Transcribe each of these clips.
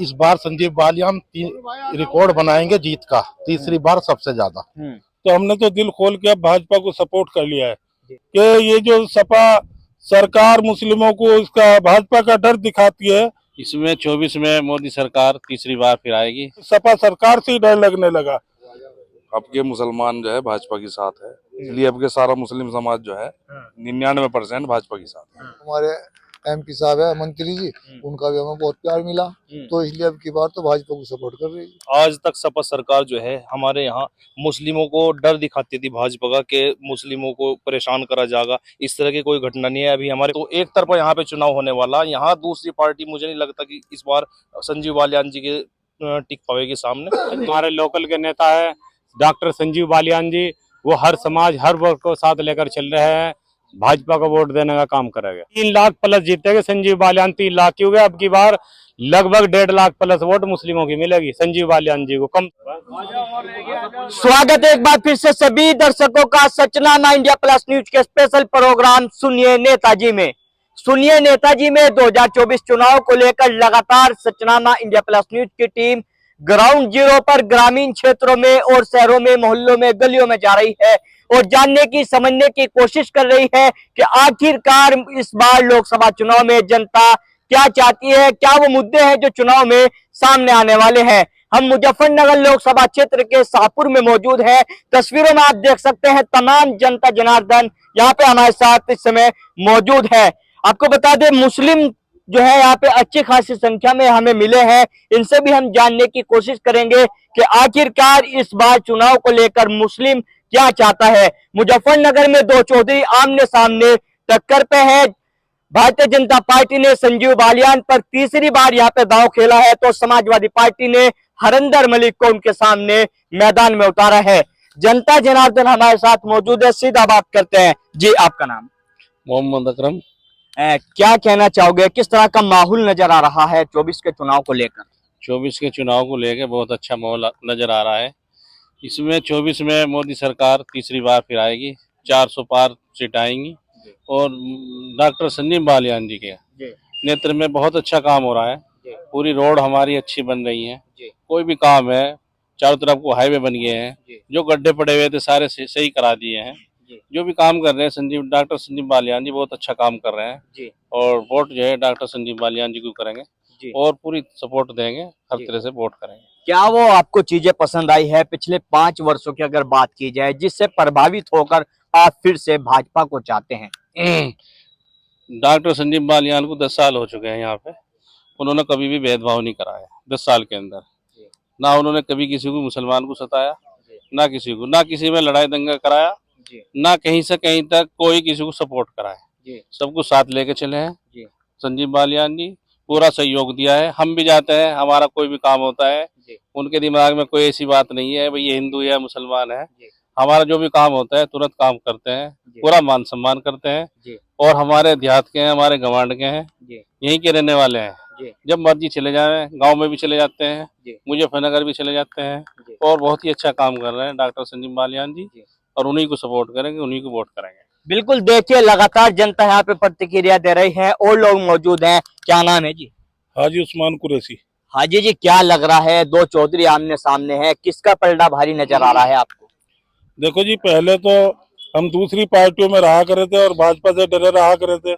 इस बार संजीव बालियान रिकॉर्ड बनाएंगे जीत का, तीसरी बार सबसे ज्यादा। तो हमने तो दिल खोल के अब भाजपा को सपोर्ट कर लिया है कि ये जो सपा सरकार मुस्लिमों को इसका भाजपा का डर दिखाती है, इसमें 24 में मोदी सरकार तीसरी बार फिर आएगी। सपा सरकार से ही डर लगने लगा। अब के मुसलमान जो है भाजपा के साथ है, इसलिए अब के सारा मुस्लिम समाज जो है 99% भाजपा के साथ है। हमारे MP साहब है मंत्री जी, उनका भी हमें बहुत प्यार मिला, तो इसलिए अब की बार तो भाजपा को सपोर्ट कर रही है। आज तक सपा सरकार जो है हमारे यहाँ मुस्लिमों को डर दिखाती थी भाजपा का कि मुस्लिमों को परेशान करा जाएगा, इस तरह की कोई घटना नहीं है अभी हमारे। तो एक तरफा यहाँ पे चुनाव होने वाला, यहाँ दूसरी पार्टी मुझे नहीं लगता कि इस बार संजीव बालियान जी के टिक पाएगी सामने। हमारे लोकल के नेता है डॉक्टर संजीव बालियान जी, वो हर समाज हर वर्ग को साथ लेकर चल रहे हैं, भाजपा को वोट देने का काम करेंगे। 3 लाख प्लस जीतेंगे संजीव बालियान, 3 लाख की हो गए, अब की बार लगभग 1.5 लाख प्लस वोट मुस्लिमों की मिलेगी संजीव बालियान जी को। कम स्वागत है एक बार फिर से सभी दर्शकों का सचनामा इंडिया प्लस न्यूज के स्पेशल प्रोग्राम सुनिए नेताजी में। सुनिए नेताजी में 2024 चुनाव को लेकर लगातार सचनामा इंडिया प्लस न्यूज की टीम ग्राउंड जीरो पर ग्रामीण क्षेत्रों में और शहरों में, मोहल्लों में, गलियों में जा रही है और जानने की समझने की कोशिश कर रही है कि आखिरकार इस बार लोकसभा चुनाव में जनता क्या चाहती है, क्या वो मुद्दे हैं जो चुनाव में सामने आने वाले हैं। हम मुजफ्फरनगर लोकसभा क्षेत्र के शाहपुर में मौजूद है। तस्वीरों में आप देख सकते हैं तमाम जनता जनार्दन यहाँ पे हमारे साथ इस समय मौजूद है। आपको बता दें मुस्लिम जो है यहाँ पे अच्छी खासी संख्या में हमें मिले हैं, इनसे भी हम जानने की कोशिश करेंगे कि आखिरकार इस बार चुनाव को लेकर मुस्लिम क्या चाहता है। मुजफ्फरनगर में 2 चौधरी आमने सामने टक्कर पे है। भारतीय जनता पार्टी ने संजीव बालियान पर तीसरी बार यहाँ पे दांव खेला है, तो समाजवादी पार्टी ने हरिंदर मलिक को उनके सामने मैदान में उतारा है। जनता जनार्दन हमारे साथ मौजूद है, सीधा बात करते हैं। जी आपका नाम? मोहम्मद अकरम। क्या कहना चाहोगे, किस तरह का माहौल नजर आ रहा है 24 के चुनाव को लेकर? 24 के चुनाव को लेकर बहुत अच्छा माहौल नजर आ रहा है। इसमें 24 में मोदी सरकार तीसरी बार फिर आएगी, 400 पार सीट आएंगी और डॉक्टर संजीव बालियान जी के नेतृत्व में बहुत अच्छा काम हो रहा है। पूरी रोड हमारी अच्छी बन रही है, कोई भी काम है, चारों तरफ को हाईवे बन गए हैं, जो गड्ढे पड़े हुए थे सारे सही करा दिए हैं। जो भी काम कर रहे हैं डॉक्टर संजीव बालियान जी बहुत अच्छा काम कर रहे हैं और वोट जो है डॉक्टर संजीव बालियान जी को करेंगे और पूरी सपोर्ट देंगे, हर तरह से वोट करेंगे। क्या वो आपको चीजें पसंद आई है पिछले 5 वर्षों की अगर बात की जाए, जिससे प्रभावित होकर आप फिर से भाजपा को चाहते हैं? डॉक्टर संजीव बालियान को 10 साल हो चुके हैं यहाँ पे, उन्होंने कभी भी भेदभाव नहीं कराया 10 साल के अंदर। ना उन्होंने कभी किसी को मुसलमान को सताया, ना किसी में लड़ाई दंगा कराया, ना कहीं से कहीं तक कोई किसी को सपोर्ट कराया, सबको साथ लेके चले हैं। संजीव बालियान जी पूरा सहयोग दिया है। हम भी जाते हैं, हमारा कोई भी काम होता है, उनके दिमाग में कोई ऐसी बात नहीं है भाई ये हिंदू है मुसलमान है। हमारा जो भी काम होता है तुरंत काम करते हैं, पूरा मान सम्मान करते हैं और हमारे देहात के हैं, हमारे गवांड के हैं, यहीं के रहने वाले हैं। जब मर्जी चले जाए, गांव में भी चले जाते हैं, मुजफ्फरनगर भी चले जाते हैं और बहुत ही अच्छा काम कर रहे हैं डॉक्टर संजीव बालियान जी और उन्हीं को सपोर्ट करेंगे, उन्हीं को वोट करेंगे। बिल्कुल, देखिए लगातार जनता यहाँ पे प्रतिक्रिया दे रही है और लोग मौजूद हैं। क्या नाम है जी? हाजी उस्मान कुरैशी। हाजी जी, क्या लग रहा है 2 चौधरी आमने सामने है, किसका पलड़ा भारी नजर आ रहा है आपको? देखो जी, पहले तो हम दूसरी पार्टियों में रहा करे थे और भाजपा से डरे रहा करे थे।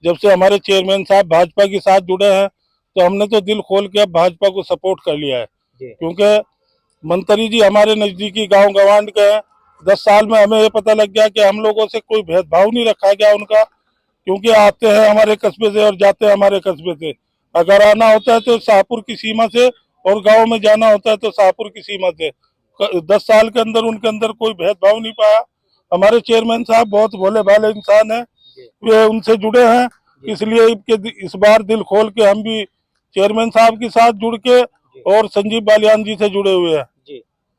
जब से हमारे चेयरमैन साहब भाजपा के साथ जुड़े हैं तो हमने तो दिल खोल के अब भाजपा को सपोर्ट कर लिया है, क्योंकि मंत्री जी हमारे नजदीकी गाँव गवांड के हैं। 10 साल में हमें ये पता लग गया कि हम लोगों से कोई भेदभाव नहीं रखा गया उनका, क्योंकि आते हैं हमारे कस्बे से और जाते हैं हमारे कस्बे से। अगर आना होता है तो शाहपुर की सीमा से और गांव में जाना होता है तो शाहपुर की सीमा से। 10 साल के अंदर उनके अंदर कोई भेदभाव नहीं पाया। हमारे चेयरमैन साहब बहुत भोले भाले इंसान है, वे उनसे जुड़े हैं, इसलिए इस बार दिल खोल के हम भी चेयरमैन साहब के साथ जुड़ के और संजीव बालियान जी से जुड़े हुए हैं।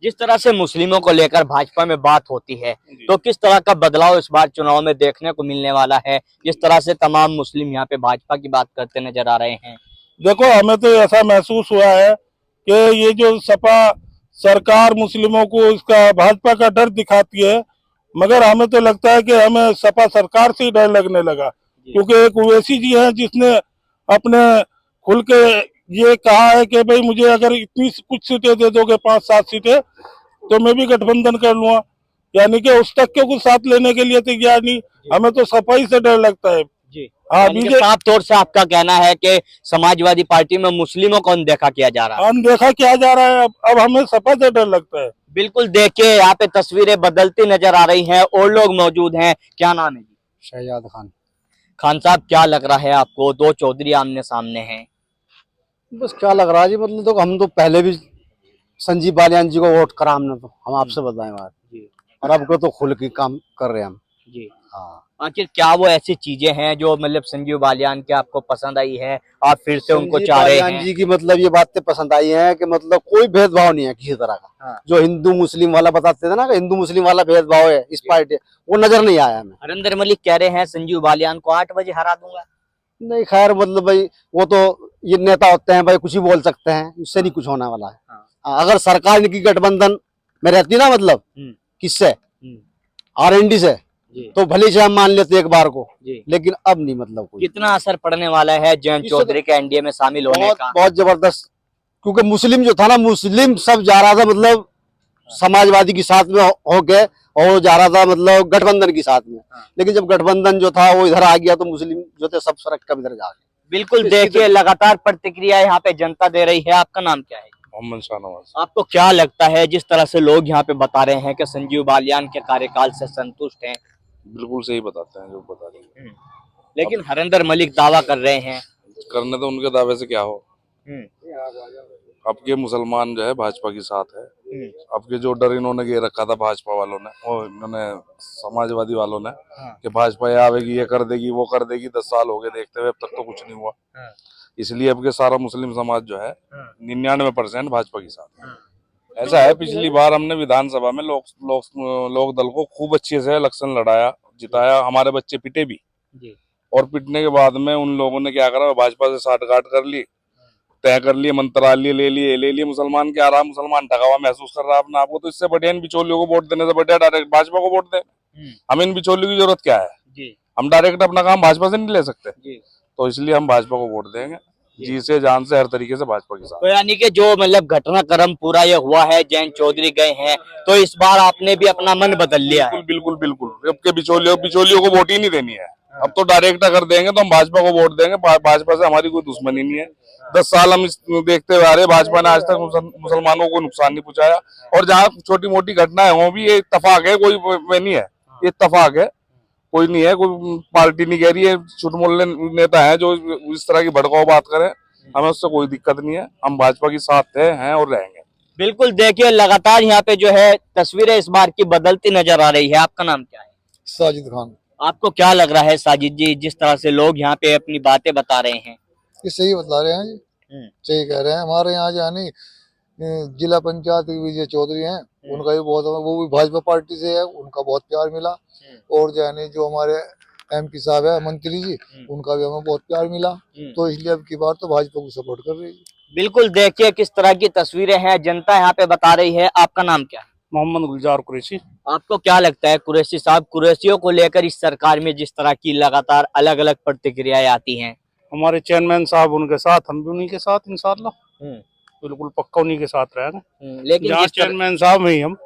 जिस तरह से मुस्लिमों को लेकर भाजपा में बात होती है, तो किस तरह का बदलाव इस बार चुनाव में देखने को मिलने वाला है, जिस तरह से तमाम मुस्लिम यहाँ पे भाजपा की बात करते नजर आ रहे हैं? देखो, हमें तो ऐसा महसूस हुआ है कि ये जो सपा सरकार मुस्लिमों को इसका भाजपा का डर दिखाती है, मगर हमें तो लगता है कि हमें सपा सरकार से ही डर लगने लगा, क्योंकि एक ओवैसी जी है जिसने अपने खुल के ये कहा है कि भाई मुझे अगर इतनी कुछ सीटें दे दोगे 5-7 सीटें तो मैं भी गठबंधन कर लूंगा, यानी कि उस तक के कुछ साथ लेने के लिए तैयार नहीं। हमें तो सफाई से डर लगता है। जी हाँ, यानी कि साफ तौर से आपका कहना है कि समाजवादी पार्टी में मुस्लिमों को अनदेखा किया जा रहा है। अनदेखा किया जा रहा है। अब हमें सपा से डर लगता है। बिल्कुल, देखिए यहाँ पे तस्वीरें बदलती नजर आ रही हैं और लोग मौजूद हैं। क्या नाम है जी? शहजाद खान। खान साहब, क्या लग रहा है आपको? दो चौधरी आमने सामने हैं। बस क्या लग रहा है जी, मतलब तो हम तो पहले भी संजीव बालियान जी को वोट करा हमने, तो हम आपसे बताएं बात जी। और अब को तो खुल के काम कर रहे हैं हम जी। हाँ। आखिर क्या वो ऐसी चीजें हैं जो मतलब संजीव बालियान की आपको पसंद आई है, आप फिर से उनको संजीव चाह रहे बालियान हैं? जी की मतलब ये बातें पसंद आई हैं कि मतलब कोई भेदभाव नहीं है किसी तरह का। हाँ। जो हिंदू मुस्लिम वाला बताते थे ना कि हिंदू मुस्लिम वाला भेदभाव है इस पार्टी, वो नजर नहीं आया हमें। हरिंदर मलिक कह रहे हैं संजीव बालियान को 8 बजे हरा दूंगा। नहीं खैर, मतलब भाई वो तो ये नेता होते हैं भाई, कुछ ही बोल सकते हैं, इससे नहीं कुछ होने वाला है। हाँ। अगर सरकार इनकी गठबंधन में रहती ना, मतलब किससे, आरएनडी से, तो भले से हम मान लेते एक बार को, लेकिन अब नहीं, मतलब कोई। कितना असर पड़ने वाला है जयंत चौधरी के एनडीए में शामिल होने का? बहुत जबरदस्त, क्योंकि मुस्लिम जो था ना, मुस्लिम सब जा रहा था मतलब समाजवादी के साथ में होके, और जा रहा था मतलब गठबंधन के साथ में। लेकिन जब गठबंधन जो था वो इधर आ गया तो मुस्लिम जो थे सब सड़क कब इधर जा गए। बिल्कुल, देखिए लगातार प्रतिक्रिया यहाँ पे जनता दे रही है। आपका नाम क्या है? मोहम्मद शाहनवाज। आपको क्या लगता है जिस तरह से लोग यहाँ पे बता रहे हैं कि संजीव बालियान के कार्यकाल से संतुष्ट हैं? बिल्कुल सही बताते हैं जो बता रहे हैं। लेकिन हरिंदर मलिक दावा कर रहे हैं। करने तो उनके दावे से क्या हो। अब के मुसलमान जो है भाजपा के साथ है। अब के जो डर इन्होंने ये रखा था भाजपा वालों ने, वो इन्होंने समाजवादी वालों ने, कि भाजपा ये आवेगी, ये कर देगी, वो कर देगी, 10 साल हो गए देखते हुए, अब तक तो कुछ नहीं हुआ। इसलिए अब के सारा मुस्लिम समाज जो है 99% भाजपा के साथ है। ऐसा है, पिछली बार हमने विधानसभा में लोक दल को खूब अच्छे से इलेक्शन लड़ाया, जिताया, हमारे बच्चे पिटे भी। और पिटने के बाद में उन लोगों ने क्या करा, भाजपा से साठगांठ कर ली, तय कर लिए, मंत्रालय ले लिए। मुसलमान क्या रहा, मुसलमान ठगा हुआ महसूस कर रहा है अपने आपको। तो इससे बढ़िया इन बिचौलियों को वोट देने से बढ़िया डायरेक्ट भाजपा को वोट दे। हमें इन बिचौलियों की जरूरत क्या है? हम डायरेक्ट अपना काम भाजपा से नहीं ले सकते, तो इसलिए हम भाजपा को वोट देंगे, जी से जान से, हर तरीके से भाजपा के साथ। तो यानी कि जो मतलब घटनाक्रम पूरा ये हुआ है, जयंत चौधरी गए हैं, तो इस बार आपने भी अपना मन बदल लिया है? बिल्कुल। अब के बिचौलियों को वोट ही नहीं देनी है। अब तो डायरेक्ट अगर देंगे तो हम भाजपा को वोट देंगे। भाजपा से हमारी कोई दुश्मनी नहीं है। 10 साल हम देखते हुए आ रहे, भाजपा ने आज तक मुसलमानों को नुकसान नहीं पहुंचाया। और जहाँ छोटी मोटी घटनाएं हो भी, ये इत्तेफाक है, कोई वो नहीं है, ये इत्तेफाक है, कोई नहीं है, कोई पार्टी नहीं कह रही है। छुटमुल्ले नेता है जो इस तरह की भड़काऊ बात करें, हमें उससे कोई दिक्कत नहीं है। हम भाजपा के साथ हैं और रहेंगे। बिल्कुल, देखिए लगातार यहाँ पे जो है तस्वीरें इस बार की बदलती नजर आ रही है। आपका नाम क्या है? साजिद खान। आपको क्या लग रहा है साजिद जी, जिस तरह से लोग यहाँ पे अपनी बातें बता रहे हैं? ये सही बता रहे हैं जी, सही कह रहे हैं। हमारे यहाँ जानी जिला पंचायत विजय चौधरी हैं, उनका भी बहुत, वो भी भाजपा पार्टी से है, उनका बहुत प्यार मिला। और जानी जो हमारे MP साहब है, मंत्री जी, उनका भी हमें बहुत प्यार मिला। तो इसलिए अब की बार तो भाजपा को सपोर्ट कर रही है। बिल्कुल, देखिए किस तरह की तस्वीरें हैं, जनता यहाँ पे बता रही है। आपका नाम क्या है? मोहम्मद गुलजार कुरैशी। आपको क्या लगता है कुरैशी साहब, कुरैशियों को लेकर इस सरकार में जिस तरह की लगातार अलग अलग प्रतिक्रियाएं आती हैं? हमारे चेयरमैन साहब उनके साथ, हम भी उन्हीं के साथ इंशाल्लाह, बिल्कुल पक्का उन्हीं के साथ रहेंगे। लेकिन चेयरमैन साहब में ही हम।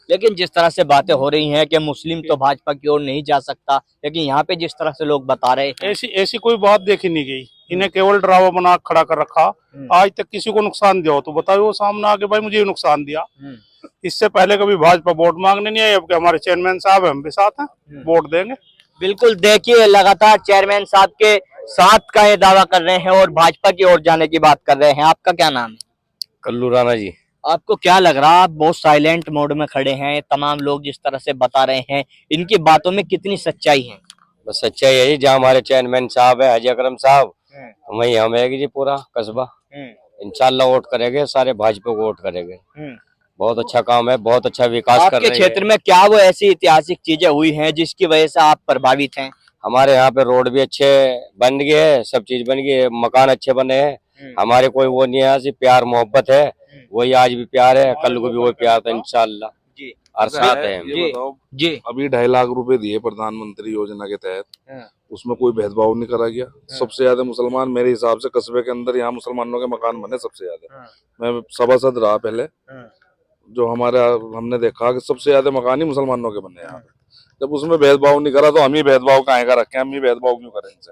लेकिन जिस तरह से बातें हो रही हैं कि मुस्लिम तो भाजपा की ओर नहीं जा सकता, लेकिन यहाँ पे जिस तरह से लोग बता रहे हैं, ऐसी कोई बात देखी नहीं गई। इन्हें केवल ड्रामा बना खड़ा कर रखा। आज तक किसी को नुकसान दिया हो तो बताओ, वो सामने आके भाई मुझे नुकसान दिया। इससे पहले कभी भाजपा वोट मांगने नहीं आई। अब के हमारे चेयरमैन साहब हम भी साथ हैं, वोट देंगे। बिल्कुल, देखिए लगातार चेयरमैन साहब के साथ का ये दावा कर रहे हैं और भाजपा की ओर जाने की बात कर रहे हैं। आपका क्या नाम है? कल्लू राणा जी। आपको क्या लग रहा है? आप बहुत साइलेंट मोड में खड़े हैं, तमाम लोग जिस तरह से बता रहे हैं, इनकी बातों में कितनी सच्चाई है? बस सच्चाई यही, जहाँ हमारे चेयरमैन साहब है हाजी अकरम साहब, वही हम है जी, पूरा कस्बा इंशाल्लाह वोट करेंगे, सारे भाजपा को वोट करेंगे। बहुत अच्छा काम है, बहुत अच्छा विकास कर रहे हैं। आपके क्षेत्र में क्या वो ऐसी ऐतिहासिक चीजें हुई हैं जिसकी वजह से आप प्रभावित हैं? हमारे यहाँ पे रोड भी अच्छे बन गए हैं, सब चीज बन गई है, मकान अच्छे बने हैं। हमारे कोई वो नहीं है, सिर्फ प्यार मोहब्बत है, वही आज भी प्यार है, कल को भी वही प्यार था इंशाल्लाह। और साथ है जी। अभी 2.5 लाख रुपए दिए प्रधानमंत्री योजना के तहत, उसमें कोई भेदभाव नहीं करा गया। सबसे ज्यादा मुसलमान मेरे हिसाब से कस्बे के अंदर यहाँ मुसलमानों के मकान बने सबसे ज्यादा। मैं सभासद रहा पहले, जो हमारा हमने देखा कि सबसे ज्यादा मकान ही मुसलमानों के बने यहाँ पे। जब उसमें भेदभाव नहीं करा तो हम ही भेदभाव काहे का रखें, हम ही भेदभाव क्यों करें इनसे।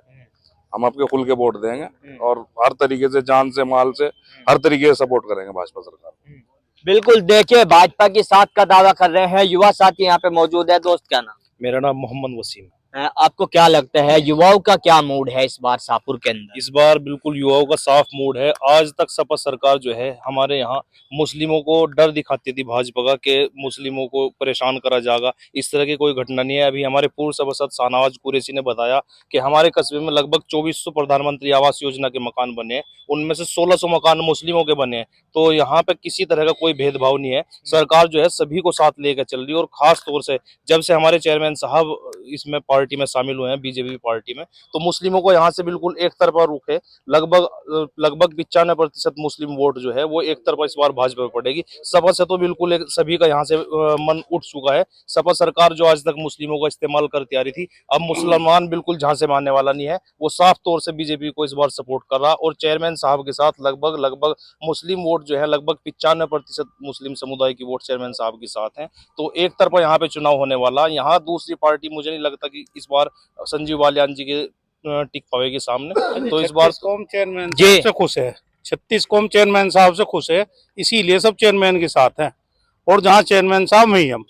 हम आपके खुल के वोट देंगे और हर तरीके से, जान से माल से, हर तरीके से सपोर्ट करेंगे भाजपा सरकार। बिल्कुल, देखिए भाजपा की साथ का दावा कर रहे हैं युवा साथी यहाँ पे मौजूद है। दोस्त क्या नाम? मेरा नाम मोहम्मद वसीम। आपको क्या लगता है युवाओं का क्या मूड है इस बार शाहपुर के अंदर? इस बार बिल्कुल युवाओं का साफ मूड है। आज तक सपा सरकार जो है हमारे यहाँ मुस्लिमों को डर दिखाती थी भाजपा का कि मुस्लिमों को परेशान करा जाएगा, इस तरह की कोई घटना नहीं है। अभी हमारे पूर्व सभासद शाहनवाज कुरैशी ने बताया कि हमारे कस्बे में लगभग 2400 प्रधानमंत्री आवास योजना के मकान बने हैं, उनमें से 1600 मकान मुस्लिमों के बने हैं। तो यहाँ पे किसी तरह का कोई भेदभाव नहीं है। सरकार जो है सभी को साथ लेकर चल रही है और खास तौर से जब से हमारे चेयरमैन साहब इसमें पार्टी में शामिल हुए हैं, बीजेपी पार्टी में, तो मुस्लिमों को यहाँ से बिल्कुल एक तरफा रुख है। लगभग 95% मुस्लिम वोट जो है वो एक तरफा इस बार भाजपा में पड़ेगी। सपा से तो बिल्कुल सभी का यहाँ से मन उठ चुका है। सपा सरकार जो आज तक मुस्लिमों का इस्तेमाल करती आ रही थी, अब मुसलमान बिल्कुल झांसे से मानने वाला नहीं है। वो साफ तौर से बीजेपी को इस बार सपोर्ट कर रहा और चेयरमैन साहब के साथ लगभग मुस्लिम वोट जो है लगभग 95% मुस्लिम समुदाय की वोट चेयरमैन साहब के साथ हैं। तो एक तरफा यहाँ पे चुनाव होने वाला। यहाँ दूसरी पार्टी मुझे नहीं लगता कि इस बार संजीव बालियान जी के टिक पाएगी सामने। तो इस बार कौम चेयरमैन से खुश है, 36 कौम चेयरमैन साहब से खुश है, इसीलिए सब चेयरमैन के साथ हैं। और जहाँ चेयरमैन साहब वही हम।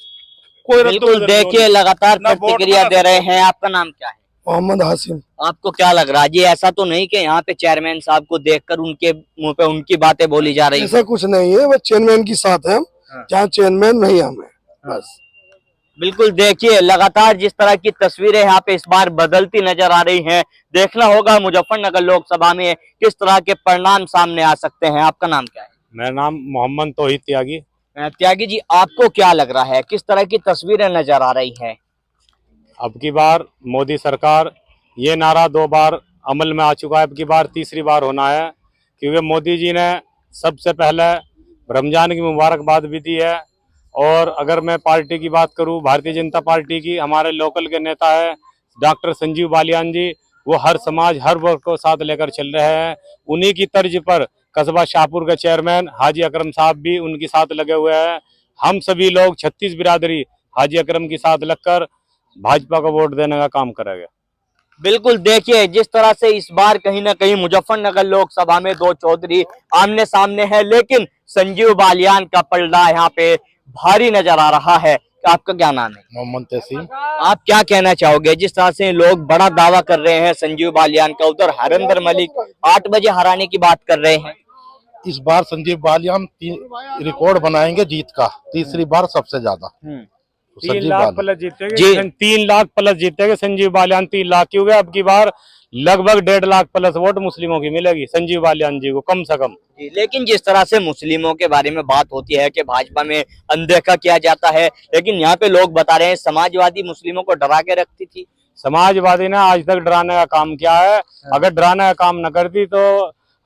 कोई बिल्कुल, देखिए लगातार प्रतिक्रिया दे रहे हैं। आपका नाम क्या है? मोहम्मद हासिम। आपको क्या लग रहा है जी, ऐसा तो नहीं कि यहाँ पे चेयरमैन साहब को देखकर उनके मुंह पे उनकी बातें बोली जा रही है? ऐसा कुछ नहीं है, वो चेयरमैन के साथ है, जहाँ चेयरमैन नहीं हमें बस। बिल्कुल, देखिए लगातार जिस तरह की तस्वीरें यहाँ पे इस बार बदलती नजर आ रही हैं, देखना होगा मुजफ्फरनगर लोकसभा में किस तरह के परिणाम सामने आ सकते हैं। आपका नाम क्या है? मेरा नाम मोहम्मद तौहीद त्यागी। त्यागी जी, आपको क्या लग रहा है, किस तरह की तस्वीरें नजर आ रही हैं? अब की बार मोदी सरकार, ये नारा 2 बार अमल में आ चुका है, अब की बार तीसरी बार होना है, क्योंकि मोदी जी ने सबसे पहले रमजान की मुबारकबाद भी दी है। और अगर मैं पार्टी की बात करूं, भारतीय जनता पार्टी की, हमारे लोकल के नेता है डॉक्टर संजीव बालियान जी, वो हर समाज हर वर्ग को साथ लेकर चल रहे हैं। उन्हीं की तर्ज पर कस्बा शाहपुर के चेयरमैन हाजी अकरम साहब भी उनके साथ लगे हुए हैं। हम सभी लोग 36 बिरादरी हाजी अकरम के साथ लगकर भाजपा को वोट देने का काम करेंगे। बिल्कुल, देखिए जिस तरह से इस बार कहीं ना कहीं मुजफ्फरनगर लोकसभा में 2 चौधरी आमने सामने है, लेकिन संजीव बालियान का पलड़ा यहाँ पे भारी नजर आ रहा है। आपका क्या नाम है? मोहम्मद तहसीन। आप क्या कहना चाहोगे, जिस तरह से लोग बड़ा दावा कर रहे हैं संजीव बालियान का, उधर हरिंदर मलिक 8 बजे हराने की बात कर रहे हैं? इस बार संजीव बालियान रिकॉर्ड बनाएंगे जीत का, तीसरी बार सबसे ज्यादा। 3 लाख प्लस जीतेंगे, 3 लाख प्लस जीतेंगे संजीव बालियान। 3 लाख की हो गया, अब की बार लगभग 1.5 लाख प्लस वोट मुस्लिमों की मिलेगी संजीव बालियान जी को कम से कम। लेकिन जिस तरह से मुस्लिमों के बारे में बात होती है कि भाजपा में अनदेखा किया जाता है, लेकिन यहाँ पे लोग बता रहे हैं समाजवादी मुस्लिमों को डरा के रखती थी। समाजवादी ने आज तक डराने का काम किया है। अगर डराने का काम न करती तो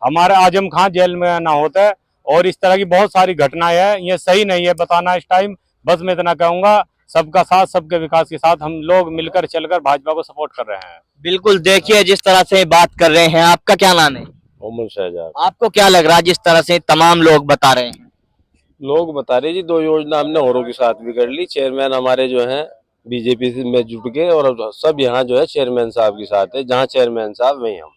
हमारे आजम खान जेल में ना होते। और इस तरह की बहुत सारी घटनाएं हैं, ये सही नहीं है बताना इस टाइम। बस मैं इतना कहूंगा, सबका साथ सबके विकास के साथ हम लोग मिलकर चलकर भाजपा को सपोर्ट कर रहे हैं। बिल्कुल, देखिए जिस तरह से बात कर रहे हैं। आपका क्या नाम है? मोहम्मद शहजाद। आपको क्या लग रहा है जिस तरह से तमाम लोग बता रहे हैं? लोग बता रहे जी 2 योजना हमने औरों के साथ भी कर ली। चेयरमैन हमारे जो हैं बीजेपी में जुट गए और सब यहाँ जो है चेयरमैन साहब के साथ है, जहाँ चेयरमैन साहब वहीं हम।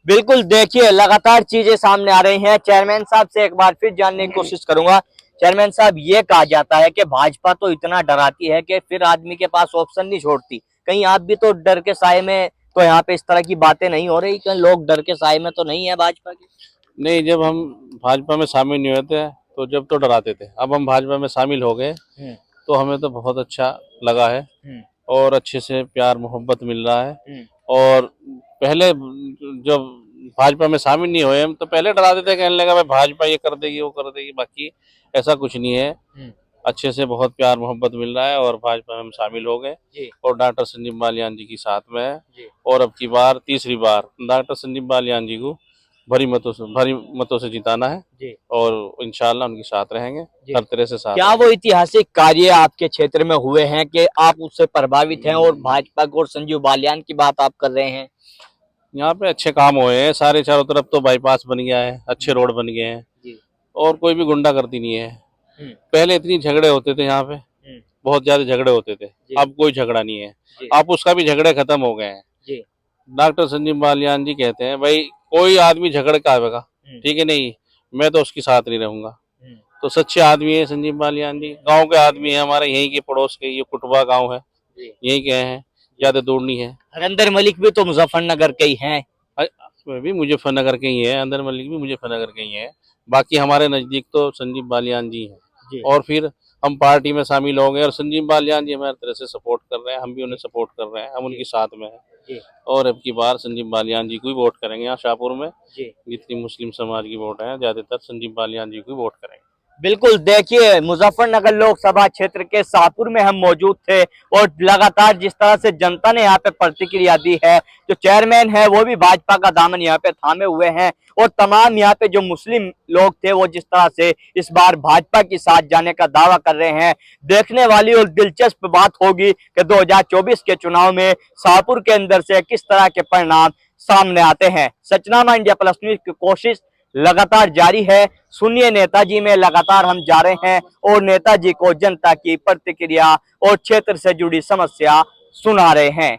बिल्कुल, देखिए लगातार चीजें सामने आ रही हैं। चेयरमैन साहब से एक बार फिर जानने की कोशिश करूंगा। चेयरमैन साहब, ये कहा जाता है कि भाजपा तो इतना डराती है कि फिर आदमी के पास ऑप्शन नहीं छोड़ती, कहीं आप भी तो डर के साए में, तो यहाँ पे इस तरह की बातें नहीं हो रही कि लोग डर के साए में तो नहीं है भाजपा के? नहीं, जब हम भाजपा में शामिल नहीं होते तो जब तो डराते थे, अब हम भाजपा में शामिल हो गए तो हमें तो बहुत अच्छा लगा है और अच्छे से प्यार मोहब्बत मिल रहा है। और पहले जब भाजपा में शामिल नहीं हुए हम तो पहले डराते थे, कहने लगा भाई भाजपा ये कर देगी वो कर देगी, बाकी ऐसा कुछ नहीं है। अच्छे से बहुत प्यार मोहब्बत मिल रहा है और भाजपा में हम शामिल हो गए और डॉक्टर संजीव बालियान जी की साथ में है। और अब की बार तीसरी बार डॉक्टर संजीव बालियान जी को भारी मतों से जिताना है जी। और इंशाल्लाह उनके साथ रहेंगे, हर तरह से साथ। क्या वो ऐतिहासिक कार्य आपके क्षेत्र में हुए हैं कि आप उससे प्रभावित हैं और भाजपा को और संजीव बालियान की बात आप कर रहे हैं? यहाँ पे अच्छे काम हुए हैं सारे, चारों तरफ तो बाईपास बन गया है, अच्छे रोड बन गए हैं जी। और कोई भी गुंडागर्दी नहीं है। पहले इतनी झगड़े होते थे यहाँ पे, बहुत ज्यादा झगड़े होते थे, अब कोई झगड़ा नहीं है, अब उसका भी झगड़े खत्म हो गए हैं। डॉक्टर संजीव बालियान जी कहते हैं भाई कोई आदमी झगड़ का आवेगा, ठीक है, नहीं मैं तो उसके साथ नहीं रहूंगा। तो सच्चे आदमी है संजीव बालियान जी, गांव के आदमी है, हमारे यहीं के पड़ोस के, ये कुटबा गांव है, यहीं के हैं, ज्यादा दूर नहीं है। हरिंदर मलिक भी तो मुजफ्फरनगर के ही हैं। भी मुजफ्फरनगर के ही है, अंदर मलिक भी मुजफ्फरनगर के ही है, बाकी हमारे नजदीक तो संजीव बालियान जी हैं। और फिर हम पार्टी में शामिल हो गए और संजीव बालियान जी हमारी तरह से सपोर्ट कर रहे हैं, हम भी उन्हें सपोर्ट कर रहे हैं, हम उनके साथ में हैं और अब की बार संजीव बालियान जी को ही वोट करेंगे। यहाँ शाहपुर में जितनी मुस्लिम समाज की वोट है ज्यादातर संजीव बालियान जी को ही वोट करेंगे। बिल्कुल, देखिए मुजफ्फरनगर लोकसभा क्षेत्र के शाहपुर में हम मौजूद थे और लगातार जिस तरह से जनता ने यहाँ पे प्रतिक्रिया दी है, जो चेयरमैन है वो भी भाजपा का दामन यहाँ पे थामे हुए हैं और तमाम यहाँ पे जो मुस्लिम लोग थे वो जिस तरह से इस बार भाजपा के साथ जाने का दावा कर रहे हैं। देखने वाली और दिलचस्प बात होगी कि 2024 के चुनाव में शाहपुर के अंदर से किस तरह के परिणाम सामने आते हैं। सचनामा इंडिया प्लस न्यूज की कोशिश लगातार जारी है। सुनिए नेताजी में लगातार हम जा रहे हैं और नेताजी को जनता की प्रतिक्रिया और क्षेत्र से जुड़ी समस्या सुना रहे हैं।